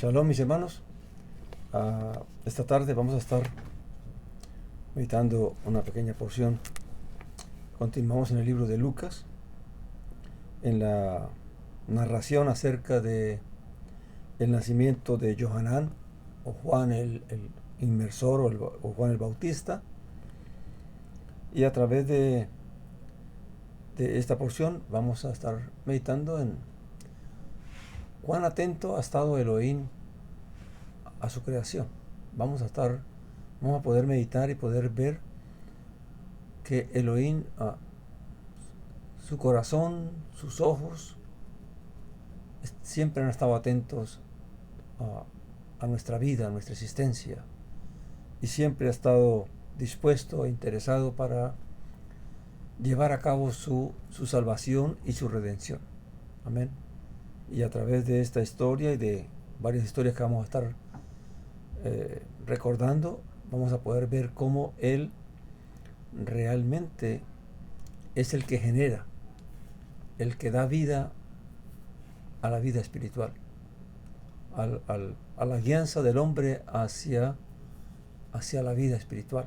Shalom, mis hermanos. Esta tarde vamos a estar meditando una pequeña porción. Continuamos en el libro de Lucas, en la narración acerca de el nacimiento de Johanán, o Juan el Inmersor, o Juan el Bautista. Y a través de esta porción vamos a estar meditando en cuán atento ha estado Elohim a su creación. Vamos a poder meditar y poder ver que Elohim, su corazón, sus ojos, siempre han estado atentos a nuestra vida, a nuestra existencia, y siempre ha estado dispuesto e interesado para llevar a cabo su salvación y su redención. Amén. Y a través de esta historia y de varias historias que vamos a estar recordando, vamos a poder ver cómo Él realmente es el que genera, el que da vida a la vida espiritual, a la guianza del hombre hacia la vida espiritual.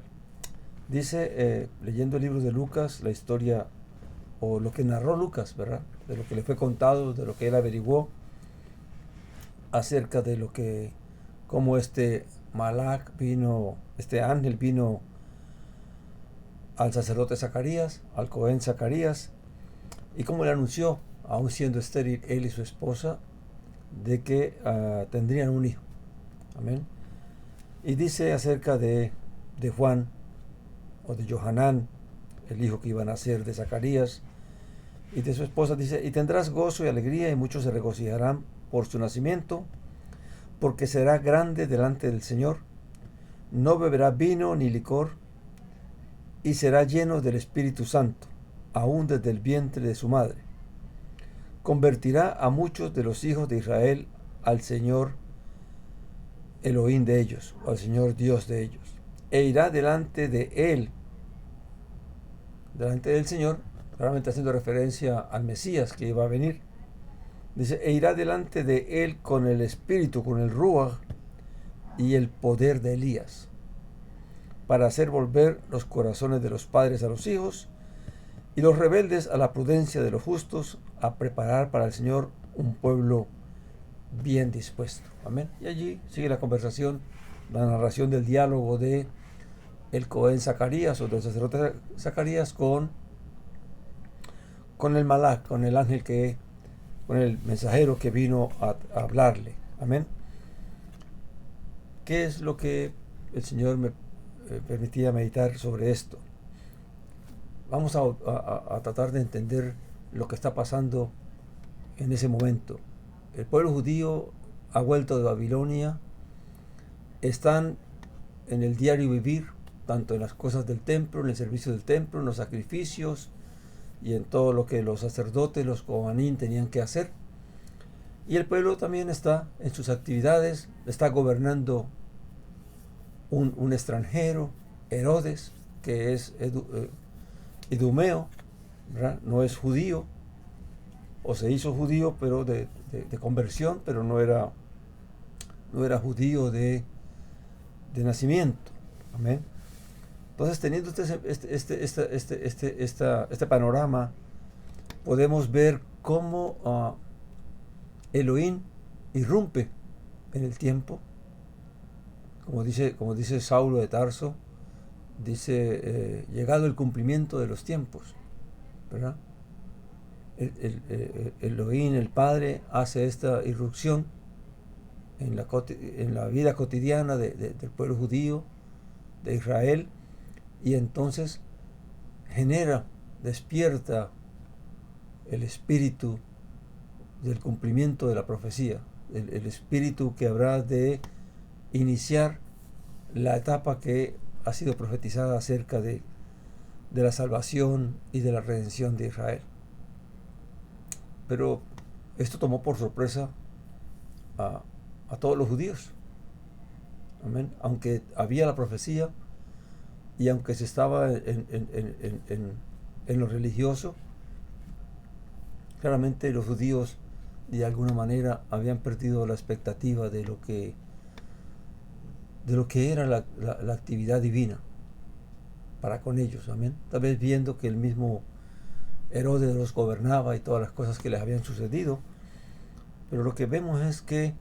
Dice, leyendo el libro de Lucas, la historia, o lo que narró Lucas, ¿verdad? De lo que le fue contado, de lo que él averiguó acerca de cómo este Malach vino, este ángel vino al sacerdote Zacarías, al Cohen Zacarías, y cómo le anunció, aún siendo estéril él y su esposa, de que tendrían un hijo. Amén. Y dice acerca de Juan, o de Johanán, el hijo que iba a nacer de Zacarías, y de su esposa, dice: y tendrás gozo y alegría, y muchos se regocijarán por su nacimiento, porque será grande delante del Señor. No beberá vino ni licor, y será lleno del Espíritu Santo, aún desde el vientre de su madre. Convertirá a muchos de los hijos de Israel al Señor Elohim de ellos, o al Señor Dios de ellos, e irá delante de él, delante del Señor, claramente haciendo referencia al Mesías que iba a venir. Dice: e irá delante de él con el Espíritu, con el Ruach y el poder de Elías, para hacer volver los corazones de los padres a los hijos y los rebeldes a la prudencia de los justos, a preparar para el Señor un pueblo bien dispuesto. Amén. Y allí sigue la conversación, la narración del diálogo de el Cohen Zacarías, o del sacerdote Zacarías, con el Malach, con el ángel con el mensajero que vino a hablarle. Amén. ¿Qué es lo que el Señor me permitía meditar sobre esto? Vamos a tratar de entender lo que está pasando en ese momento. El pueblo judío ha vuelto de Babilonia, están en el diario vivir, tanto en las cosas del templo, en el servicio del templo, en los sacrificios y en todo lo que los sacerdotes, los Kohanim, tenían que hacer. Y el pueblo también está en sus actividades, está gobernando un extranjero, Herodes, que es idumeo, ¿verdad? No es judío, o se hizo judío pero de conversión, pero no era judío de nacimiento. Amén. Entonces, teniendo este panorama, podemos ver cómo Elohim irrumpe en el tiempo, como dice Saulo de Tarso, dice, llegado el cumplimiento de los tiempos, ¿verdad? Elohim, el Padre, hace esta irrupción en la vida cotidiana del pueblo judío, de Israel, y entonces despierta el espíritu del cumplimiento de la profecía, el espíritu que habrá de iniciar la etapa que ha sido profetizada acerca de la salvación y de la redención de Israel. Pero esto tomó por sorpresa a todos los judíos. Amén. Aunque había la profecía y aunque se estaba en lo religioso, claramente los judíos y de alguna manera habían perdido la expectativa de lo que era la actividad divina para con ellos, amén. Tal vez viendo que el mismo Herodes los gobernaba y todas las cosas que les habían sucedido, pero lo que vemos es que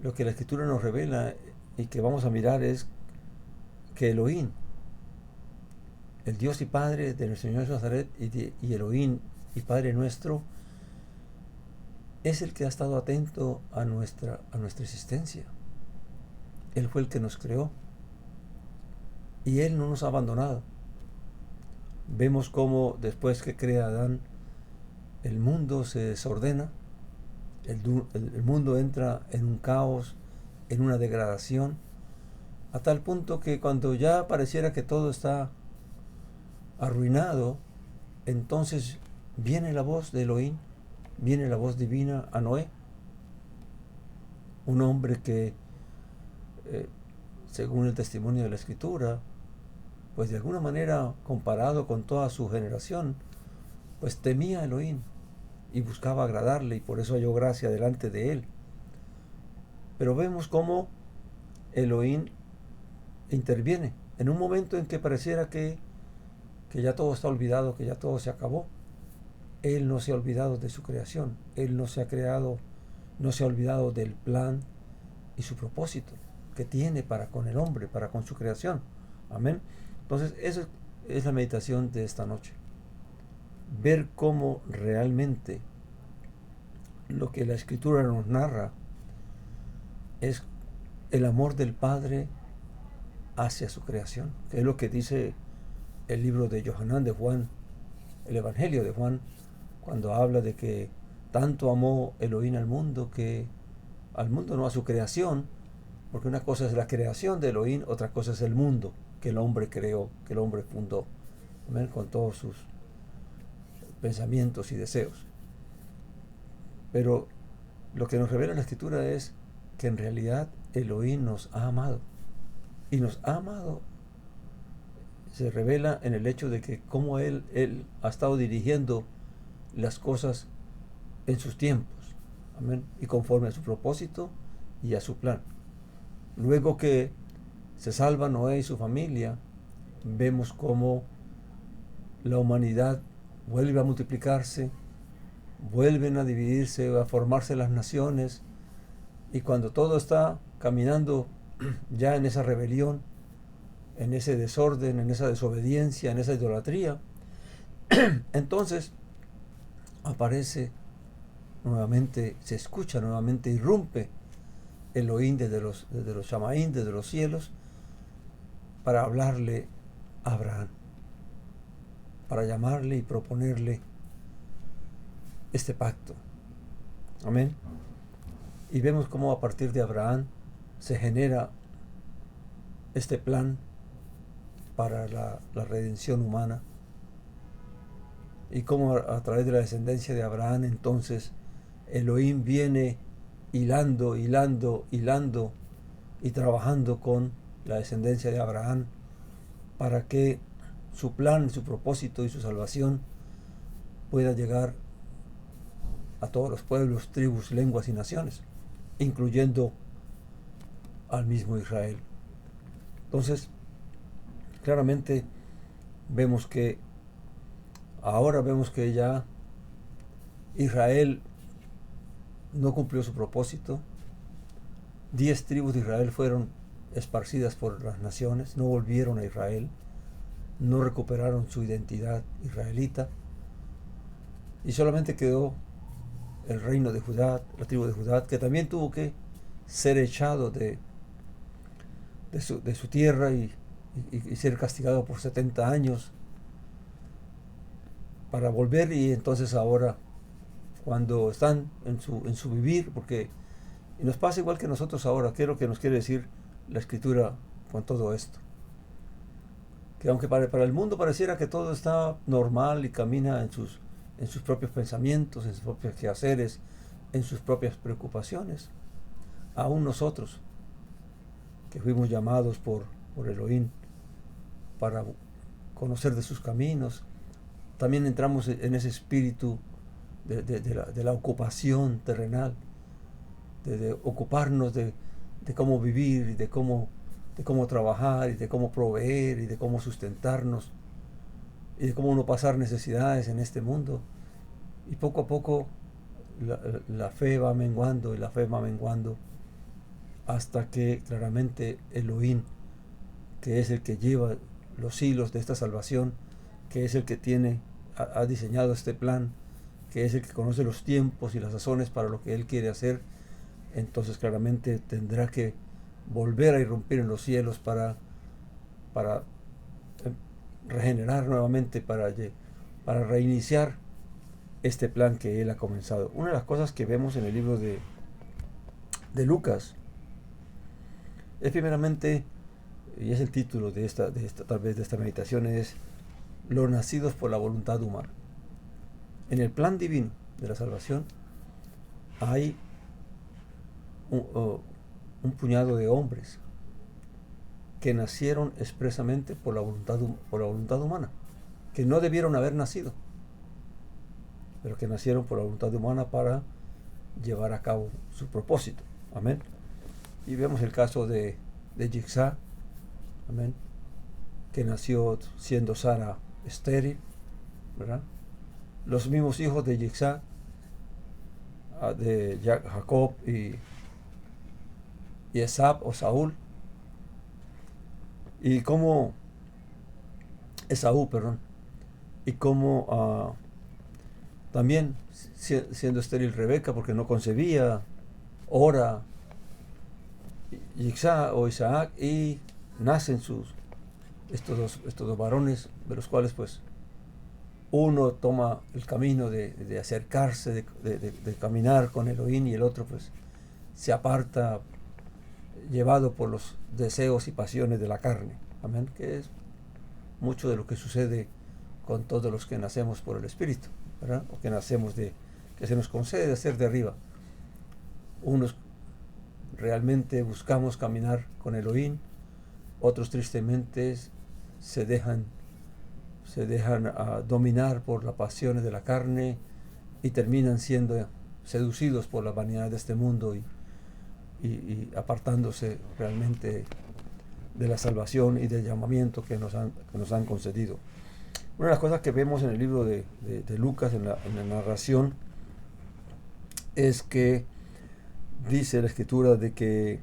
lo que la Escritura nos revela y que vamos a mirar es que Elohim, el Dios y Padre de nuestro Señor Nazaret, y Elohim y Padre nuestro, es el que ha estado atento a nuestra existencia. Él fue el que nos creó y Él no nos ha abandonado. Vemos cómo después que crea a Adán, el mundo se desordena, el mundo entra en un caos, en una degradación, a tal punto que cuando ya pareciera que todo está arruinado, entonces viene la voz de Elohim, viene la voz divina a Noé, un hombre que, según el testimonio de la Escritura, pues de alguna manera, comparado con toda su generación, pues temía a Elohim y buscaba agradarle, y por eso halló gracia delante de él. Pero vemos cómo Elohim interviene en un momento en que pareciera que ya todo está olvidado, que ya todo se acabó. Él no se ha olvidado de su creación, Él no se ha creado, no se ha olvidado del plan y su propósito que tiene para con el hombre, para con su creación. Amén. Entonces, esa es la meditación de esta noche. Ver cómo realmente lo que la Escritura nos narra es el amor del Padre hacia su creación, que es lo que dice el libro de Yohanan, de Juan, el Evangelio de Juan, cuando habla de que tanto amó Elohim al mundo, que al mundo, no a su creación, porque una cosa es la creación de Elohim, otra cosa es el mundo que el hombre creó, que el hombre fundó, ¿amén?, con todos sus pensamientos y deseos. Pero lo que nos revela la Escritura es que en realidad Elohim nos ha amado, y nos ha amado se revela en el hecho de que como él ha estado dirigiendo las cosas en sus tiempos, amén, y conforme a su propósito y a su plan. Luego que se salva Noé y su familia, vemos cómo la humanidad vuelve a multiplicarse, vuelven a dividirse, a formarse las naciones, y cuando todo está caminando ya en esa rebelión, en ese desorden, en esa desobediencia, en esa idolatría, entonces aparece nuevamente, se escucha nuevamente, irrumpe Elohim desde los Shamaín, desde los cielos, para hablarle a Abraham, para llamarle y proponerle este pacto. Amén. Y vemos cómo a partir de Abraham se genera este plan para la redención humana, y cómo a través de la descendencia de Abraham entonces Elohim viene hilando y trabajando con la descendencia de Abraham para que su plan, su propósito y su salvación pueda llegar a todos los pueblos, tribus, lenguas y naciones, incluyendo al mismo Israel. Entonces, claramente ahora vemos que ya Israel no cumplió su propósito. 10 tribus de Israel fueron esparcidas por las naciones, no volvieron a Israel, no recuperaron su identidad israelita, y solamente quedó el reino de Judá, la tribu de Judá, que también tuvo que ser echado de su tierra y ser castigado por 70 años para volver. Y entonces ahora, cuando están en su vivir, porque y nos pasa igual que nosotros ahora, ¿qué es lo que nos quiere decir la Escritura con todo esto? Que aunque para el mundo pareciera que todo está normal y camina en sus propios pensamientos, en sus propios quehaceres, en sus propias preocupaciones, aún nosotros, que fuimos llamados por Elohim para conocer de sus caminos, también entramos en ese espíritu de la ocupación terrenal, de ocuparnos de cómo vivir y de cómo trabajar y de cómo proveer y de cómo sustentarnos y de cómo no pasar necesidades en este mundo. Y poco a poco la fe va menguando y la fe va menguando hasta que claramente Elohim, que es el que lleva los hilos de esta salvación, que es el que ha diseñado este plan, que es el que conoce los tiempos y las razones para lo que Él quiere hacer, entonces claramente tendrá que volver a irrumpir en los cielos para regenerar nuevamente, para reiniciar este plan que Él ha comenzado. Una de las cosas que vemos en el libro de Lucas es primeramente, y es el título de esta tal vez de esta meditación, es los nacidos por la voluntad humana. En el plan divino de la salvación hay un puñado de hombres que nacieron expresamente por la voluntad humana, que no debieron haber nacido, pero que nacieron por la voluntad humana para llevar a cabo su propósito. Amén. Y vemos el caso de Yitzhak, amén, que nació siendo Sara estéril, ¿verdad? Los mismos hijos de Yitzhak, de Jacob y Esab o Saúl, y como Esaú, perdón, y como también siendo estéril Rebeca porque no concebía, ora Yitzhak o Isaac, y nacen estos dos varones, de los cuales pues uno toma el camino de acercarse, de caminar con Elohim, y el otro pues se aparta, llevado por los deseos y pasiones de la carne. Amén. Que es mucho de lo que sucede con todos los que nacemos por el Espíritu, ¿verdad? O que nacemos que se nos concede de ser de arriba. Unos realmente buscamos caminar con Elohim, otros tristemente se dejan dominar por las pasiones de la carne y terminan siendo seducidos por la vanidad de este mundo y apartándose realmente de la salvación y del llamamiento que nos han concedido. Una de las cosas que vemos en el libro de Lucas, en la narración, es que dice la escritura de que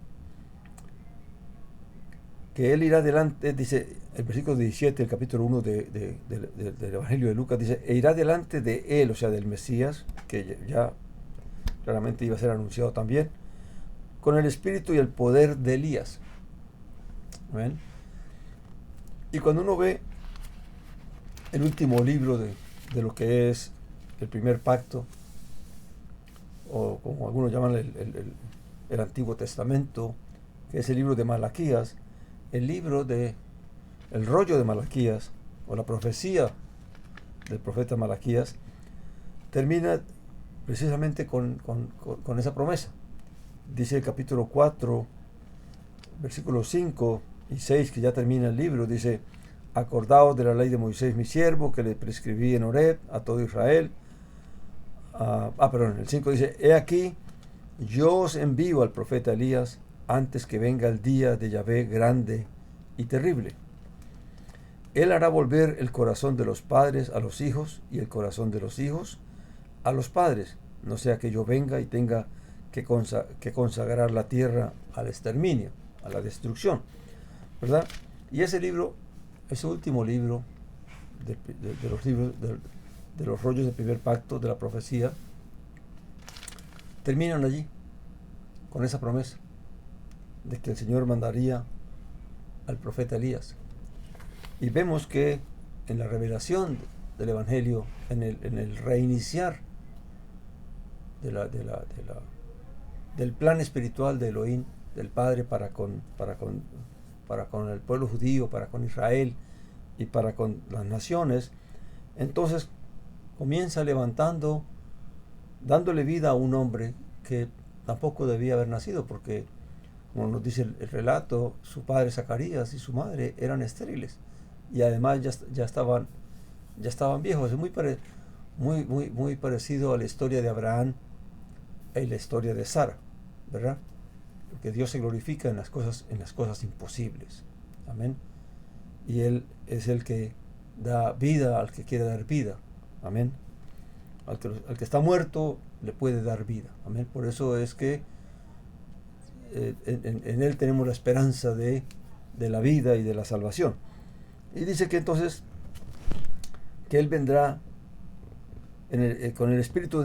Él irá delante, dice el versículo 17, el capítulo 1 del Evangelio de Lucas, dice, e irá delante de Él, o sea, del Mesías, que ya claramente iba a ser anunciado también, con el espíritu y el poder de Elías. ¿Ven? Y cuando uno ve el último libro de lo que es el primer pacto, o como algunos llaman el Antiguo Testamento, que es el libro de Malaquías, el rollo de Malaquías, o la profecía del profeta Malaquías, termina precisamente con esa promesa. Dice el capítulo 4, versículos 5 y 6, que ya termina el libro, dice, acordaos de la ley de Moisés mi siervo, que le prescribí en Horeb a todo Israel. El 5 dice, he aquí, yo os envío al profeta Elías antes que venga el día de Yahvé grande y terrible. Él hará volver el corazón de los padres a los hijos y el corazón de los hijos a los padres, no sea que yo venga y tenga que consagrar la tierra al exterminio, a la destrucción, ¿verdad? Y ese libro, ese último libro de los libros de los rollos del primer pacto, de la profecía, terminan allí con esa promesa de que el Señor mandaría al profeta Elías. Y vemos que en la revelación del Evangelio, en el reiniciar del plan espiritual de Elohim, del Padre para con el pueblo judío, para con Israel y para con las naciones, entonces comienza dándole vida a un hombre que tampoco debía haber nacido, porque, como nos dice el relato, su padre Zacarías y su madre eran estériles, y además ya estaban viejos. Es muy parecido a la historia de Abraham y la historia de Sara, ¿verdad? Porque Dios se glorifica en las cosas imposibles. Amén. Y Él es el que da vida al que quiere dar vida. Amén. Al que está muerto le puede dar vida. Amén. Por eso es que en Él tenemos la esperanza de la vida y de la salvación. Y dice que entonces que Él vendrá con el espíritu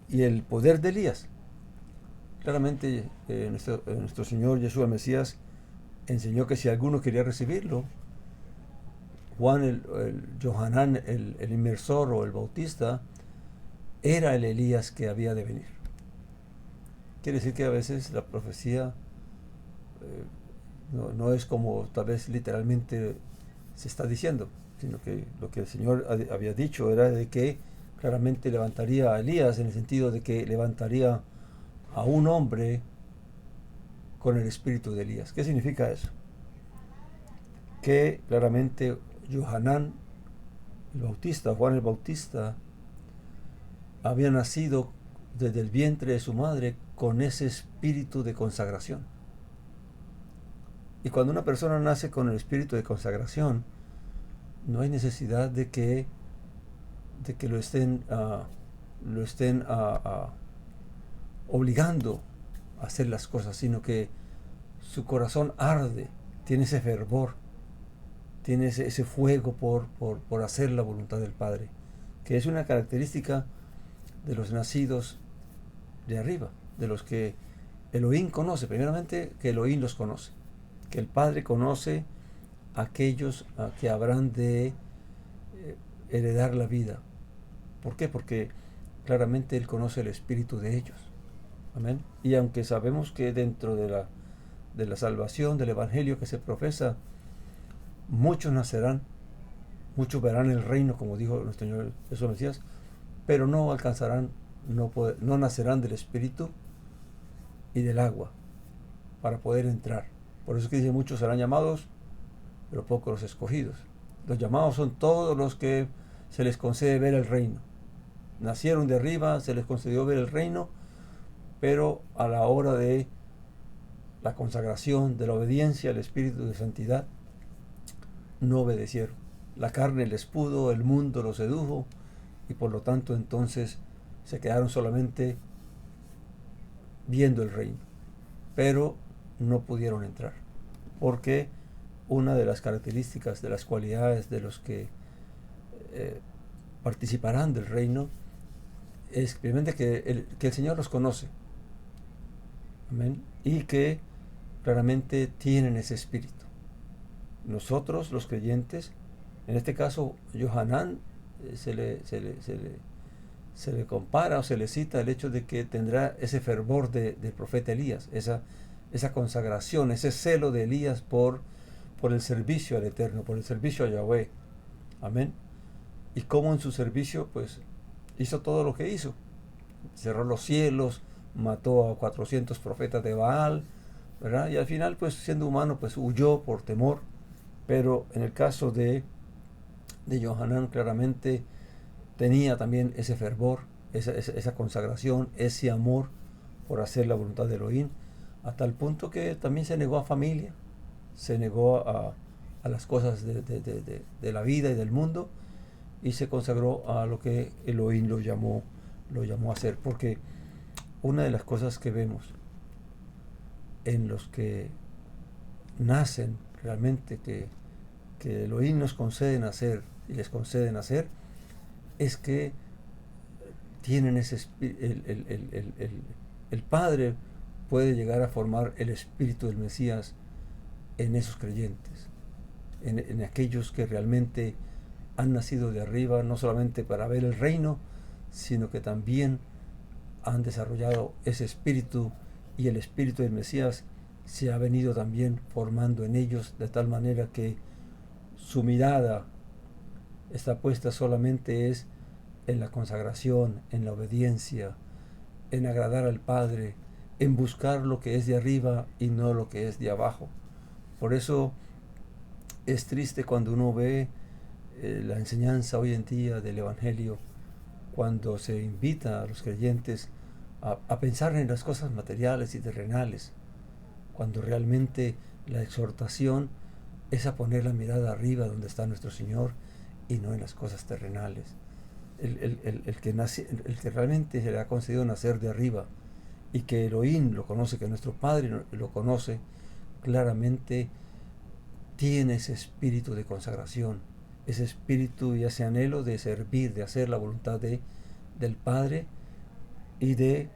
y el poder de Elías. Claramente nuestro Señor Yeshua Mesías enseñó que si alguno quería recibirlo, Juan, el Johanán, el inmersor o el bautista, era el Elías que había de venir. Quiere decir que a veces la profecía no es como tal vez literalmente se está diciendo, sino que lo que el Señor había dicho era de que claramente levantaría a Elías, en el sentido de que levantaría a un hombre con el espíritu de Elías. ¿Qué significa eso? Que claramente Johanán el Bautista, Juan el Bautista, había nacido desde el vientre de su madre con ese espíritu de consagración. Y cuando una persona nace con el espíritu de consagración, no hay necesidad de que lo estén obligando a hacer las cosas, sino que su corazón arde, tiene ese fervor, tiene ese fuego por hacer la voluntad del Padre, que es una característica de los nacidos de arriba, de los que Elohim conoce. Primeramente, que Elohim los conoce, que el Padre conoce a aquellos que habrán de heredar la vida. ¿Por qué? Porque claramente Él conoce el espíritu de ellos. Amén. Y aunque sabemos que dentro de la salvación, del evangelio que se profesa, muchos nacerán, muchos verán el reino, como dijo nuestro Señor Jesús Mesías, pero no alcanzarán, no nacerán del espíritu y del agua para poder entrar. Por eso es que dice: muchos serán llamados, pero pocos los escogidos. Los llamados son todos los que se les concede ver el reino. Nacieron de arriba, se les concedió ver el reino, pero a la hora de la consagración, de la obediencia al espíritu de santidad, no obedecieron. La carne les pudo, el mundo los sedujo, y por lo tanto entonces se quedaron solamente viendo el reino, pero no pudieron entrar, porque una de las características, de las cualidades de los que participarán del reino, es simplemente que el Señor los conoce. Amén. Y que claramente tienen ese espíritu. Nosotros, los creyentes, en este caso Johanán, se le compara o se le cita el hecho de que tendrá ese fervor del profeta Elías, esa consagración, ese celo de Elías por el servicio al Eterno, por el servicio a Yahweh. Amén. Y cómo en su servicio pues hizo todo lo que hizo. Cerró los cielos, mató a 400 profetas de Baal, ¿verdad? Y al final, pues siendo humano, pues huyó por temor. Pero en el caso de Johanán, claramente tenía también ese fervor, esa consagración, ese amor por hacer la voluntad de Elohim, a tal punto que también se negó a familia, se negó a las cosas de la vida y del mundo, y se consagró a lo que Elohim lo llamó a hacer. Porque una de las cosas que vemos en los que nacen realmente, que Elohim nos conceden hacer y les conceden hacer, es que tienen ese el Padre puede llegar a formar el espíritu del Mesías en esos creyentes, en aquellos que realmente han nacido de arriba, no solamente para ver el reino, sino que también han desarrollado ese espíritu, y el espíritu del Mesías se ha venido también formando en ellos, de tal manera que su mirada está puesta solamente es en la consagración, en la obediencia, en agradar al Padre, en buscar lo que es de arriba y no lo que es de abajo. Por eso es triste cuando uno ve la enseñanza hoy en día del Evangelio, cuando se invita a los creyentes a pensar en las cosas materiales y terrenales, cuando realmente la exhortación es a poner la mirada arriba donde está nuestro Señor y no en las cosas terrenales. El que realmente se le ha concedido nacer de arriba y que Elohim lo conoce, que nuestro Padre lo conoce, claramente tiene ese espíritu de consagración, ese espíritu y ese anhelo de servir, de hacer la voluntad del Padre y de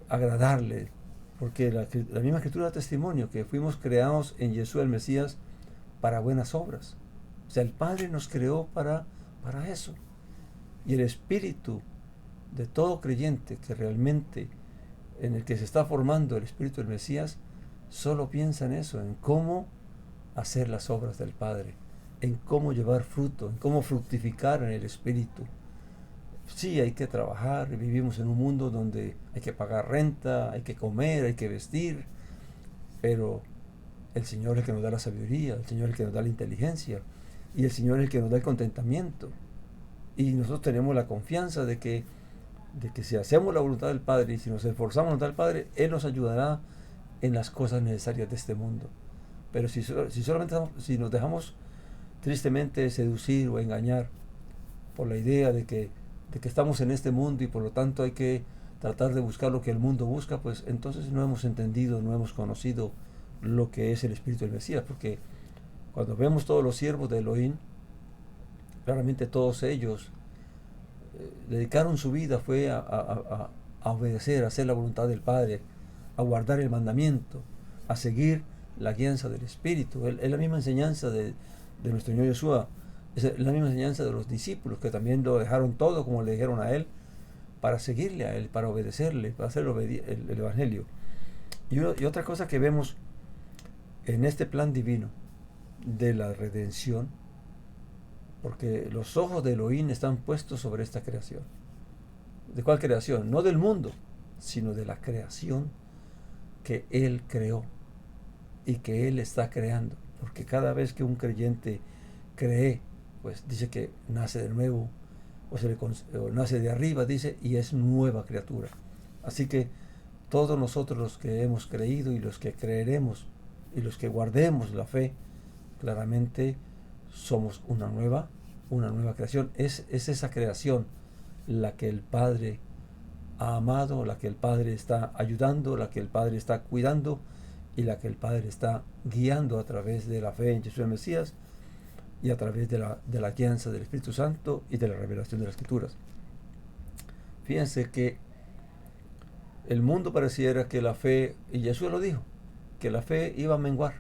agradarle, porque la misma Escritura da testimonio que fuimos creados en Yeshua el Mesías para buenas obras. O sea, el Padre nos creó para eso. Y el espíritu de todo creyente que realmente, en el que se está formando el espíritu del Mesías, solo piensa en eso, en cómo hacer las obras del Padre, en cómo llevar fruto, en cómo fructificar en el espíritu. Sí, hay que trabajar, vivimos en un mundo donde hay que pagar renta, hay que comer, hay que vestir, pero el Señor es el que nos da la sabiduría, el Señor es el que nos da la inteligencia, y el Señor es el que nos da el contentamiento. Y nosotros tenemos la confianza de que si hacemos la voluntad del Padre y si nos esforzamos en la voluntad del Padre, Él nos ayudará en las cosas necesarias de este mundo. Pero si nos dejamos tristemente seducir o engañar por la idea de que estamos en este mundo y por lo tanto hay que tratar de buscar lo que el mundo busca, pues entonces no hemos entendido, no hemos conocido lo que es el Espíritu del Mesías, porque cuando vemos todos los siervos de Elohim, claramente todos ellos dedicaron su vida fue a obedecer, a hacer la voluntad del Padre, a guardar el mandamiento, a seguir la guianza del Espíritu. Es la misma enseñanza de nuestro Señor Yeshua, es la misma enseñanza de los discípulos, que también lo dejaron todo como le dijeron a Él, para seguirle a Él, para obedecerle, para hacer el Evangelio. Y otra cosa que vemos en este plan divino de la redención, porque los ojos de Elohim están puestos sobre esta creación. ¿De cuál creación? No del mundo, sino de la creación que Él creó y que Él está creando. Porque cada vez que un creyente cree, pues dice que nace de nuevo, o nace de arriba, dice, y es nueva criatura. Así que todos nosotros los que hemos creído y los que creeremos y los que guardemos la fe, claramente somos una nueva creación. Es esa creación la que el Padre ha amado, la que el Padre está ayudando, la que el Padre está cuidando y la que el Padre está guiando a través de la fe en Jesús el Mesías y a través de la guianza del Espíritu Santo y de la revelación de las Escrituras. Fíjense que el mundo pareciera que la fe, y Jesús lo dijo, que la fe iba a menguar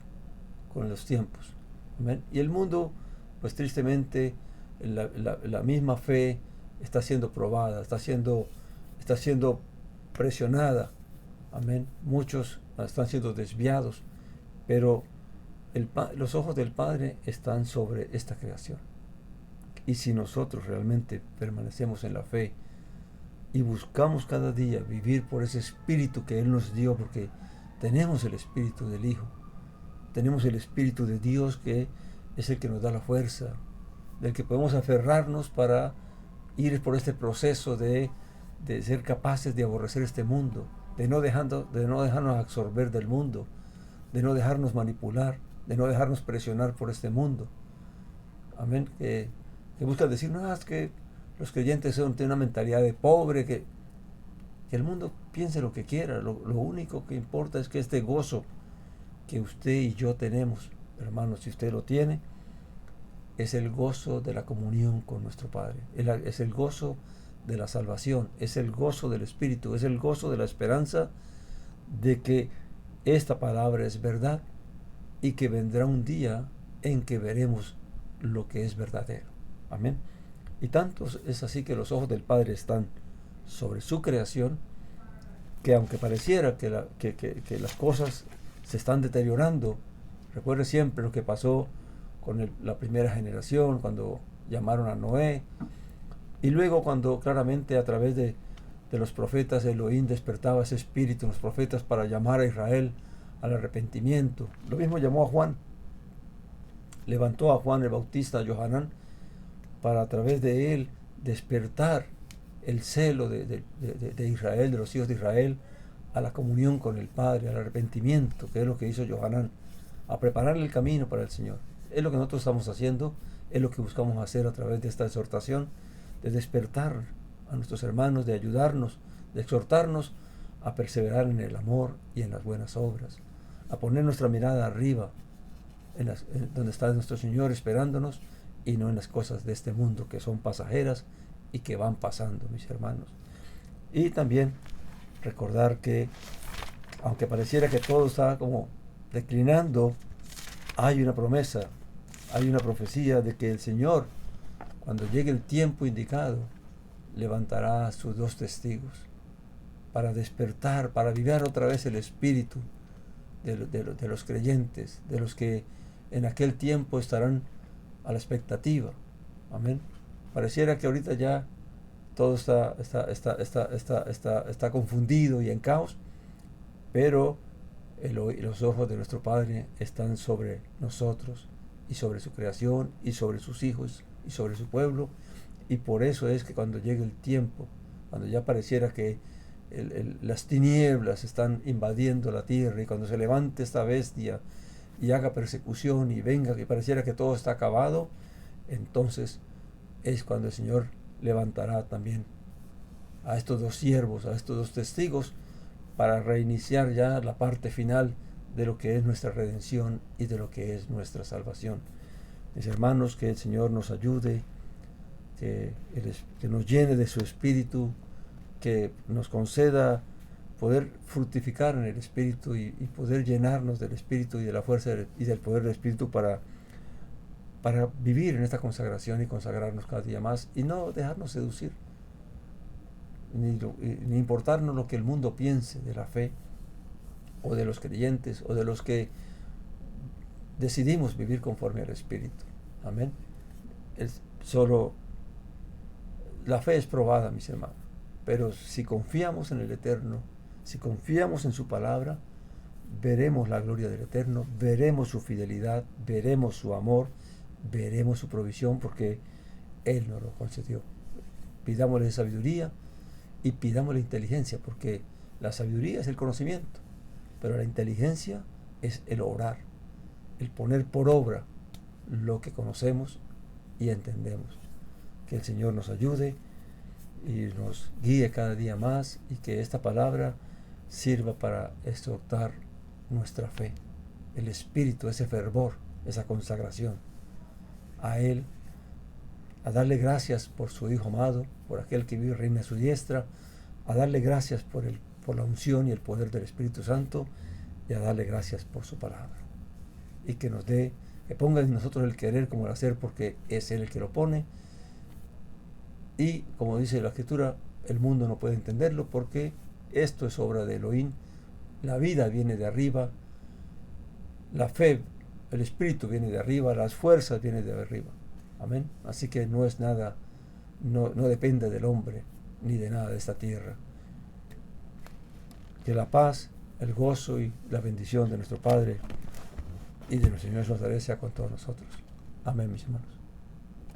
con los tiempos. ¿Amén? Y el mundo, pues tristemente, la misma fe está siendo probada, está siendo presionada. Amén. Muchos están siendo desviados, pero los ojos del Padre están sobre esta creación. Y si nosotros realmente permanecemos en la fe y buscamos cada día vivir por ese espíritu que Él nos dio, porque tenemos el espíritu del Hijo, tenemos el espíritu de Dios, que es el que nos da la fuerza, del que podemos aferrarnos para ir por este proceso de ser capaces de aborrecer este mundo, de no dejarnos absorber del mundo, de no dejarnos manipular, de no dejarnos presionar por este mundo. Amén. Que buscan decir, no, es que los creyentes tienen una mentalidad de pobre, que el mundo piense lo que quiera. Lo único que importa es que este gozo que usted y yo tenemos, hermanos, si usted lo tiene, es el gozo de la comunión con nuestro Padre, es el gozo de la salvación, es el gozo del Espíritu, es el gozo de la esperanza de que esta palabra es verdad y que vendrá un día en que veremos lo que es verdadero. Amén. Y tanto es así que los ojos del Padre están sobre su creación, que aunque pareciera que las cosas se están deteriorando, recuerde siempre lo que pasó con la primera generación, cuando llamaron a Noé, y luego cuando claramente a través de los profetas Elohim despertaba ese espíritu en los profetas para llamar a Israel al arrepentimiento. Lo mismo llamó a Juan, levantó a Juan el Bautista, a Johanán, para a través de él despertar el celo de Israel, de los hijos de Israel, a la comunión con el Padre, al arrepentimiento, que es lo que hizo Johanán, a prepararle el camino para el Señor. Es lo que nosotros estamos haciendo, es lo que buscamos hacer a través de esta exhortación, de despertar a nuestros hermanos, de ayudarnos, de exhortarnos a perseverar en el amor y en las buenas obras, a poner nuestra mirada arriba, donde está nuestro Señor esperándonos, y no en las cosas de este mundo que son pasajeras y que van pasando, mis hermanos. Y también recordar que, aunque pareciera que todo está como declinando, hay una promesa, hay una profecía de que el Señor, cuando llegue el tiempo indicado, levantará a sus 2 testigos para despertar, para avivar otra vez el espíritu de los creyentes, de los que en aquel tiempo estarán a la expectativa. Amén. Pareciera que ahorita ya todo está confundido y en caos, pero los ojos de nuestro Padre están sobre nosotros y sobre su creación y sobre sus hijos y sobre su pueblo, y por eso es que cuando llegue el tiempo, cuando ya pareciera que las tinieblas están invadiendo la tierra, y cuando se levante esta bestia y haga persecución y venga, que pareciera que todo está acabado, entonces es cuando el Señor levantará también a estos 2 siervos, a estos 2 testigos, para reiniciar ya la parte final de lo que es nuestra redención y de lo que es nuestra salvación. Mis hermanos, que el Señor nos ayude, que nos llene de su Espíritu, que nos conceda poder fructificar en el Espíritu y poder llenarnos del Espíritu y de la fuerza y del poder del Espíritu para vivir en esta consagración y consagrarnos cada día más y no dejarnos seducir, ni importarnos lo que el mundo piense de la fe o de los creyentes o de los que decidimos vivir conforme al Espíritu. Amén. Solo la fe es probada, mis hermanos, pero si confiamos en el Eterno, si confiamos en su palabra, veremos la gloria del Eterno, veremos su fidelidad, veremos su amor, veremos su provisión, porque Él nos lo concedió. Pidámosle sabiduría y pidámosle inteligencia, porque la sabiduría es el conocimiento, pero la inteligencia es el obrar, el poner por obra lo que conocemos y entendemos. Que el Señor nos ayude y nos guíe cada día más, y que esta palabra sirva para exhortar nuestra fe, el espíritu, ese fervor, esa consagración a Él, a darle gracias por su Hijo amado, por aquel que vive y reina a su diestra, a darle gracias por la unción y el poder del Espíritu Santo, y a darle gracias por su palabra. Y que nos dé, que ponga en nosotros el querer como el hacer, porque es Él el que lo pone. Y como dice la Escritura, el mundo no puede entenderlo, porque esto es obra de Elohim. La vida viene de arriba, la fe, el espíritu viene de arriba, las fuerzas vienen de arriba. Amén. Así que no es nada, no depende del hombre ni de nada de esta tierra. Que la paz, el gozo y la bendición de nuestro Padre y de nuestro Señor Jesús sea con todos nosotros. Amén, mis hermanos.